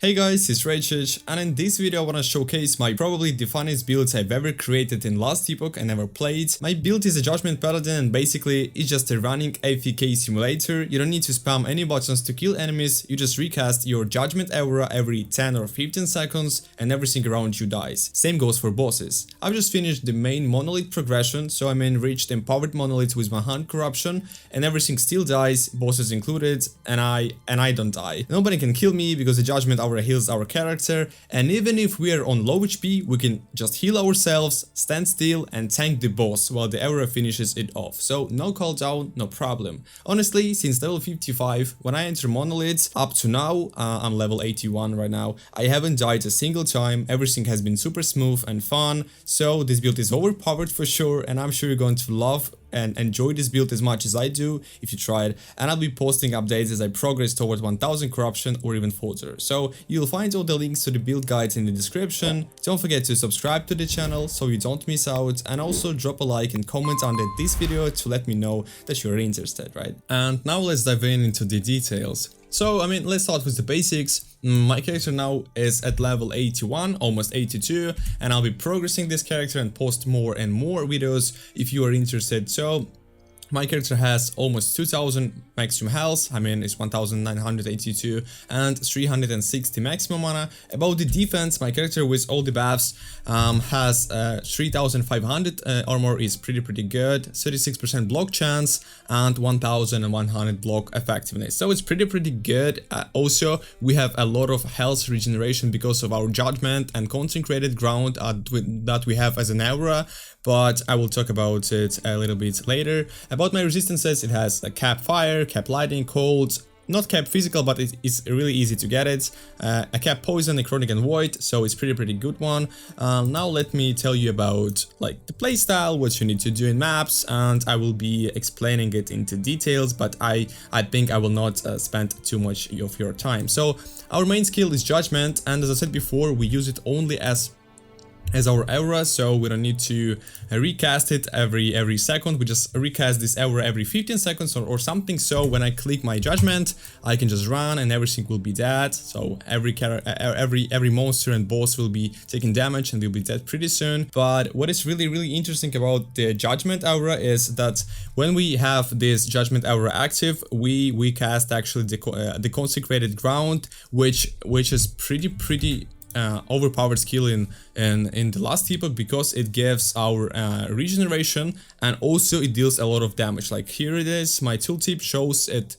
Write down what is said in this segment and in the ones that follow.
Hey guys, it's Raychich, and in this video I wanna showcase my probably the funniest builds I've ever created in last Epoch and ever played. My build is a Judgement Paladin and basically it's just a running AFK simulator. You don't need to spam any buttons to kill enemies, you just recast your Judgement aura every 10 or 15 seconds and everything around you dies. Same goes for bosses. I've just finished the main monolith progression, so reached empowered monolith with 100 corruption and everything still dies, bosses included, and I don't die. Nobody can kill me because the Judgement aura heals our character, and even if we are on low HP, we can just heal ourselves, stand still and tank the boss while the aura finishes it off. So no cooldown, no problem. Honestly, since level 55, when I enter monoliths, up to now, I'm level 81 right now, I haven't died a single time. Everything has been super smooth and fun, so this build is overpowered for sure, and I'm sure you're going to love and enjoy this build as much as I do if you try it, and I'll be posting updates as I progress towards 1000 corruption or even further. So you'll find all the links to the build guides in the description. Don't forget to subscribe to the channel so you don't miss out, and also drop a like and comment under this video to let me know that you're interested, right? And now let's dive into the details. So let's start with the basics. My character now is at level 81, almost 82, and I'll be progressing this character and post more and more videos if you are interested. So my character has almost 2000 maximum health, it's 1982 and 360 maximum mana. About the defense, my character with all the buffs has 3500 armor, is pretty good, 36% block chance and 1100 block effectiveness, so it's pretty good. Also, we have a lot of health regeneration because of our Judgment and consecrated ground that we have as an aura, but I will talk about it a little bit later. About my resistances, it has a cap fire, cap lightning, cold, not cap physical, but it's really easy to get it, a cap poison, necrotic and void, so it's pretty good one. Now let me tell you about the playstyle, what you need to do in maps, and I will be explaining it into details, but I think I will not spend too much of your time. So our main skill is Judgment, and as I said before, we use it only as our aura, so we don't need to recast it every second. We just recast this aura every 15 seconds or something, so when I click my Judgment I can just run and everything will be dead. So every monster and boss will be taking damage and will be dead pretty soon. But what is really interesting about the Judgment aura is that when we have this Judgment aura active, we cast actually the consecrated ground, which is pretty overpowered skill in the last Epoch, because it gives our regeneration and also it deals a lot of damage. Like here it is, my tooltip shows it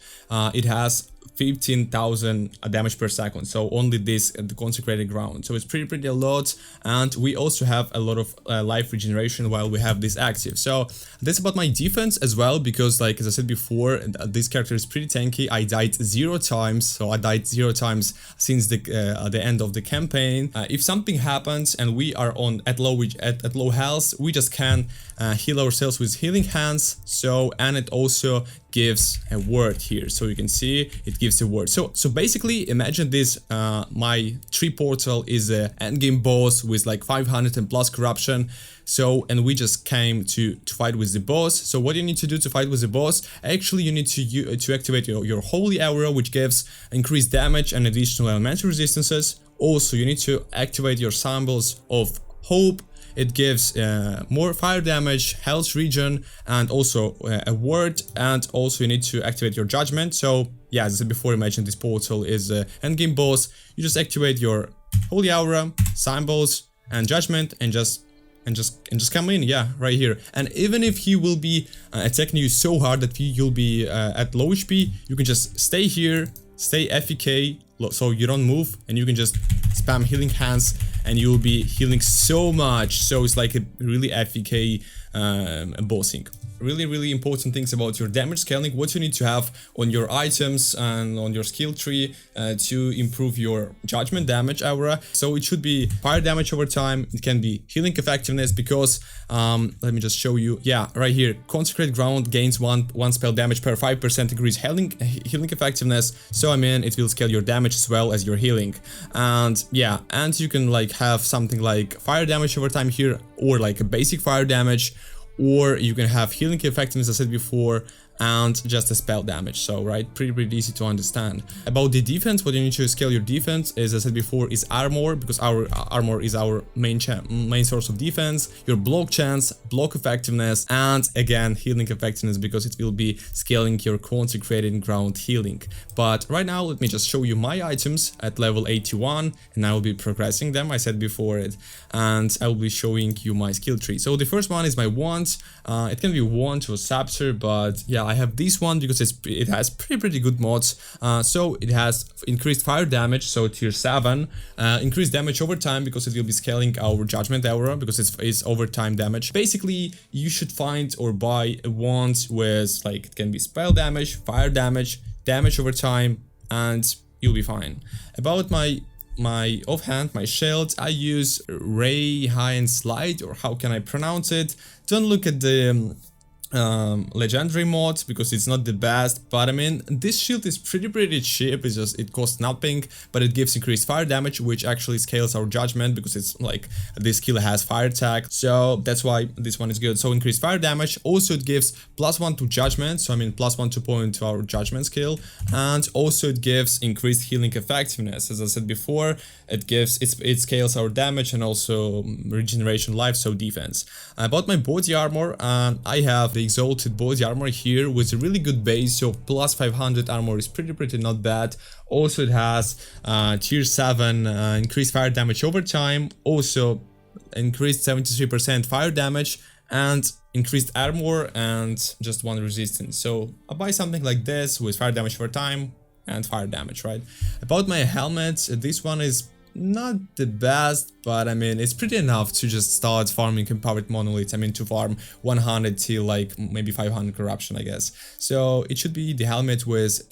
has 15,000 damage per second, so only this the consecrated ground, so it's pretty a lot. And we also have a lot of life regeneration while we have this active. So that's about my defense as well, because as I said before, this character is pretty tanky. I died 0 times, so I died 0 times since the end of the campaign. If something happens and we are at low health, we just can heal ourselves with healing hands. So, and it also gives a word here, so you can see it gives a word. So basically imagine this, my tree portal is a endgame boss with 500 and plus corruption. So, and we just came to fight with the boss. So what you need to do to fight with the boss, actually you need to activate your holy aura, which gives increased damage and additional elemental resistances. Also you need to activate your symbols of hope. It gives more fire damage, health regen, and also a word. And also you need to activate your Judgment. So yeah, as I said before, imagine this portal is an endgame boss. You just activate your holy aura, symbols, and Judgment, and just come in, yeah, right here. And even if he will be attacking you so hard that you'll be at low HP, you can just stay here, stay FEK, so you don't move, and you can just spam healing hands and you'll be healing so much. So it's like a really FEK bossing. Really important things about your damage scaling, what you need to have on your items and on your skill tree to improve your Judgment damage aura. So it should be fire damage over time, it can be healing effectiveness, because let me just show you, yeah, right here, consecrated ground gains one spell damage per 5% increase healing effectiveness. So it will scale your damage as well as your healing. And yeah, and you can have something like fire damage over time here, or a basic fire damage, or you can have healing effectiveness, as I said before, and just a spell damage. So right, pretty easy to understand. About the defense, what you need to scale your defense is, as I said before, is armor, because our armor is our main source of defense, your block chance, block effectiveness, and again healing effectiveness, because it will be scaling your consecrated ground healing. But right now let me just show you my items at level 81, and I will be progressing them, I said before it, and I will be showing you my skill tree. So the first one is my wand. It can be wand or scepter, but yeah, I have this one because it has pretty good mods. So it has increased fire damage, so tier 7, increased damage over time because it will be scaling our judgment aura, because it's over time damage. Basically, you should find or buy a wand with, like, it can be spell damage, fire damage, damage over time, and you'll be fine. About my offhand, my shield, I use Raychich slide, or how can I pronounce it? Don't look at the legendary mod because it's not the best, but I mean, this shield is pretty cheap. It's just, it costs nothing, but it gives increased fire damage, which actually scales our judgment, because it's like this skill has fire attack, so that's why this one is good. So increased fire damage. Also it gives +1 to judgment, so I mean +1 to point to our judgment skill, and also it gives increased healing effectiveness. As I said before, it scales our damage and also regeneration life, so defense. About my body armor, I have the exalted body armor here with a really good base, so +500 armor is pretty not bad. Also it has tier 7 increased fire damage over time, also increased 73% fire damage, and increased armor and just 1 resistance. So I buy something like this with fire damage over time and fire damage, right? About my helmet, this one is not the best, but I mean, it's pretty enough to just start farming empowered monoliths. I mean, to farm 100 till like maybe 500 corruption, I guess. So it should be the helmet with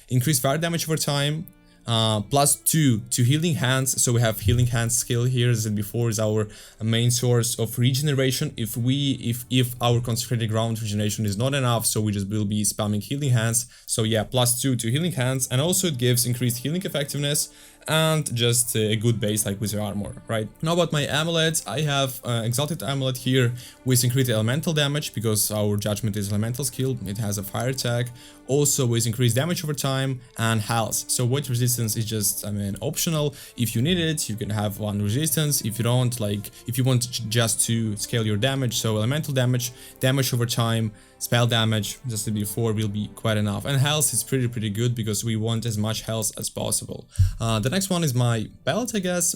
increased fire damage over time, +2 to healing hands. So we have healing hands skill here, as I said before, is our main source of regeneration. If our consecrated ground regeneration is not enough, so we just will be spamming healing hands. So yeah, +2 to healing hands, and also it gives increased healing effectiveness and just a good base like with your armor, right? Now about my amulet, I have exalted amulet here with increased elemental damage, because our judgment is elemental skill, it has a fire attack, also with increased damage over time and health. So weight resistance is just, I mean, optional. If you need it, you can have 1 resistance. If you don't, like, if you want just to scale your damage, so elemental damage, damage over time, spell damage, just as before, will be quite enough. And health is pretty good, because we want as much health as possible. The next one is my belt, I guess.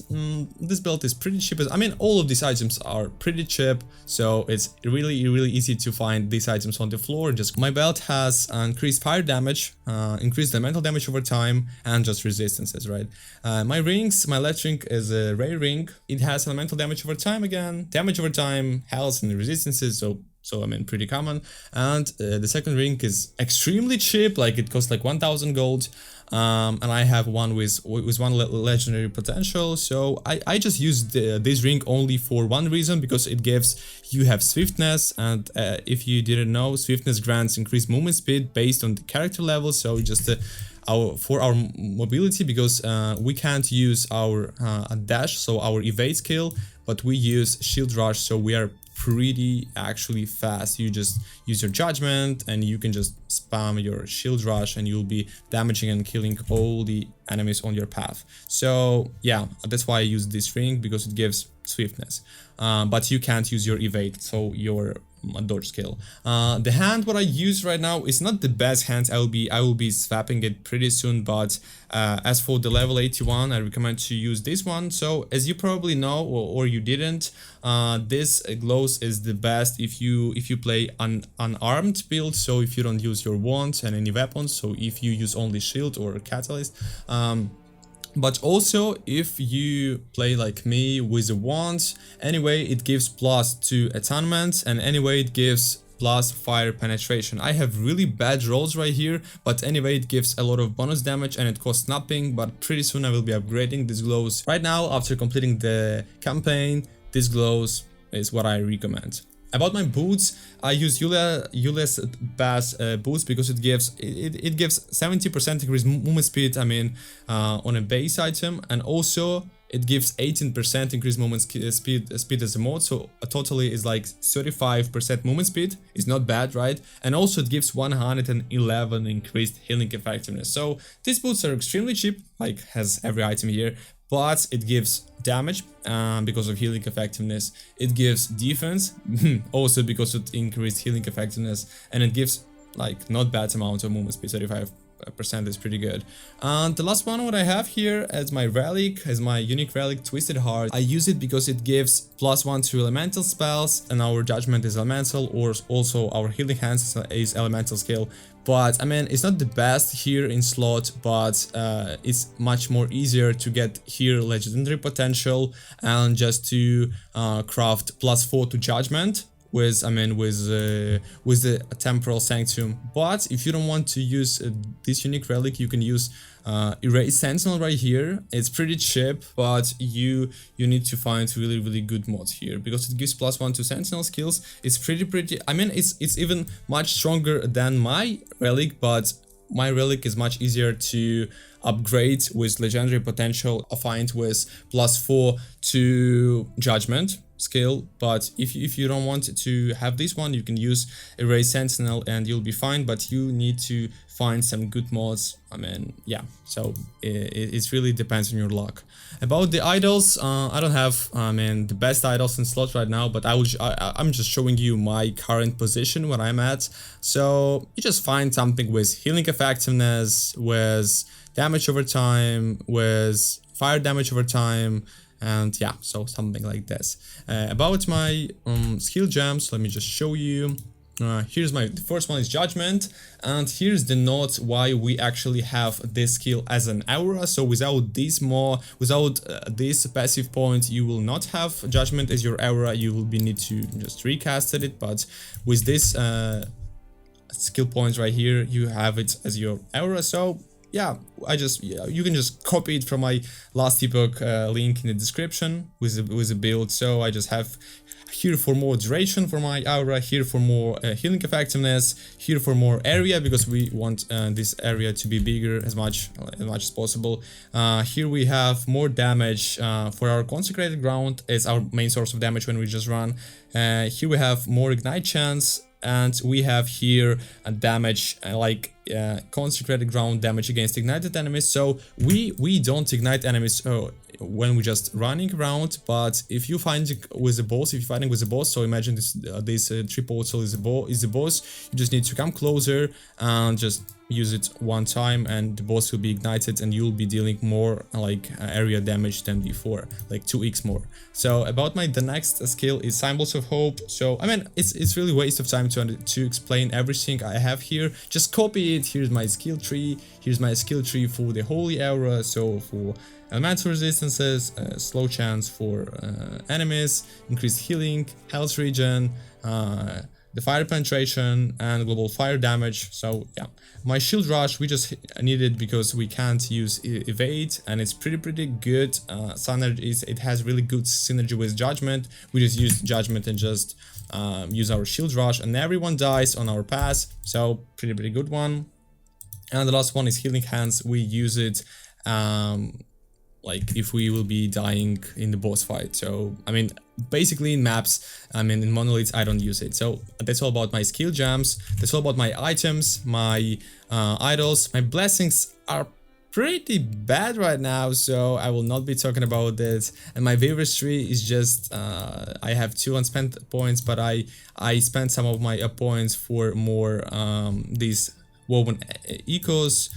This belt is pretty cheap. I mean, all of these items are pretty cheap, so it's really easy to find these items on the floor. Just my belt has increased fire damage, increased elemental damage over time, and just resistances, right? My rings, my left ring is a ray ring. It has elemental damage over time again, damage over time, health, and resistances, so I mean, pretty common. And the second ring is extremely cheap, like it costs like 1000 gold. And I have one with 1 legendary potential, so I just used this ring only for one reason, because it gives, you have swiftness, and if you didn't know, swiftness grants increased movement speed based on the character level. So just for our mobility, because we can't use our dash, so our evade skill, but we use shield rush, so we are pretty actually fast. You just use your judgment and you can just spam your shield rush, and you'll be damaging and killing all the enemies on your path. So yeah, that's why I use this ring, because it gives swiftness, but you can't use your evade, so your dodge skill. The hand what I use right now is not the best hand. I will be swapping it pretty soon, but as for the level 81, I recommend to use this one. So as you probably know, or you didn't, this glows is the best if you play an unarmed build, so if you don't use your wand and any weapons, so if you use only shield or catalyst. But also if you play like me with a wand, anyway it gives +2 attunement, and anyway it gives plus fire penetration. I have really bad rolls right here, but anyway it gives a lot of bonus damage and it costs nothing, but pretty soon I will be upgrading these glows. Right now, after completing the campaign, this glows is what I recommend. About my boots, I use Julius Bass boots because it gives 70% increased movement speed, I mean, on a base item, and also it gives 18% increased movement speed as a mod, so totally is like 35% movement speed. Is not bad, right? And also it gives 111 increased healing effectiveness. So these boots are extremely cheap, like has every item here, but it gives damage because of healing effectiveness. It gives defense also because of increased healing effectiveness, and it gives like not bad amount of movement speed. 35% is pretty good. And the last one what I have here as my relic, as my unique relic, Twisted Heart. I use it because it gives +1 to elemental spells, and our judgment is elemental, or also our healing hands is elemental skill. But I mean, it's not the best here in slot, but it's much more easier to get here legendary potential and just to craft +4 to judgment with with the temporal sanctum. But if you don't want to use this unique relic, you can use Erase Sentinel right here. It's pretty cheap, but you need to find really good mods here because it gives +1 to Sentinel skills. It's pretty. I mean, it's even much stronger than my relic, but my relic is much easier to upgrade with legendary potential. I find with +4 to judgment skill. But if you don't want to have this one, you can use Erase Sentinel and you'll be fine, but you need to find some good mods. I mean, yeah, so it really depends on your luck. About the idols, I don't have the best idols in slot right now, but I'm just showing you my current position where I'm at. So you just find something with healing effectiveness, with damage over time, with fire damage over time, and yeah, so something like this. About my skill gems, let me just show you. Here's the first one is Judgment, and here's the note why we actually have this skill as an aura. So without this this passive point, you will not have Judgment as your aura. You will need to just recast it, but with this skill points right here, you have it as your aura. So yeah, you can just copy it from my last Epoch link in the description with the build. So I just have here for more duration for my aura, here for more healing effectiveness, here for more area because we want this area to be bigger as much as possible. Here we have more damage for our consecrated ground. It's our main source of damage when we just run. Here we have more ignite chance. And we have here a damage consecrated ground damage against ignited enemies. So we don't ignite enemies when we just running around, but if you find with the boss, if you're fighting with the boss, so imagine this tree portal is the boss, you just need to come closer and just use it one time and the boss will be ignited and you'll be dealing more area damage than before, like 2x more. So about the next skill is Symbols of Hope. So I mean, it's really waste of time to explain everything I have here. Just copy it. Here's my skill tree. Here's my skill tree for the Holy Aura. So for elemental resistances, slow chance for enemies, increased healing, health regen, the fire penetration and global fire damage. So yeah, my shield rush we just need it because we can't use evade, and it's pretty good. Synergy it has really good synergy with judgment. We just use judgment and just use our shield rush, and everyone dies on our pass. So pretty good one. And the last one is healing hands. We use it if we will be dying in the boss fight. So I mean, basically in maps, in monoliths I don't use it. So that's all about my skill gems. That's all about my items, my idols. My blessings are pretty bad right now, so I will not be talking about this. And my Weaver's tree is just I have 2 unspent points, but I spent some of my points for more these woven ecos,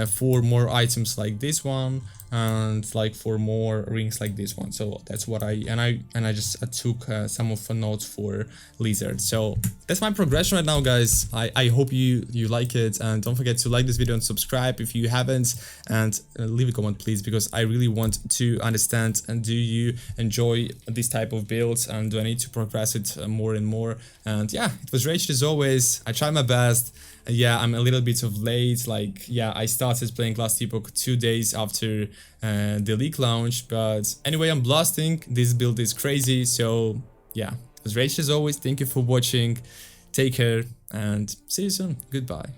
for more items like this one, and for more rings like this one. So that's what I just took some of the notes for lizard. So that's my progression right now, guys. I hope you like it, and don't forget to like this video and subscribe if you haven't, and leave a comment please, because I really want to understand, and do you enjoy this type of builds, and do I need to progress it more and more. And yeah, it was Raychich as always. I tried my best. Yeah, I'm a little bit of late. Yeah, I started playing last Epoch 2 days after the leak launch, but anyway, I'm blasting. This build is crazy. So yeah, it was Raychich as always. Thank you for watching. Take care and see you soon. Goodbye.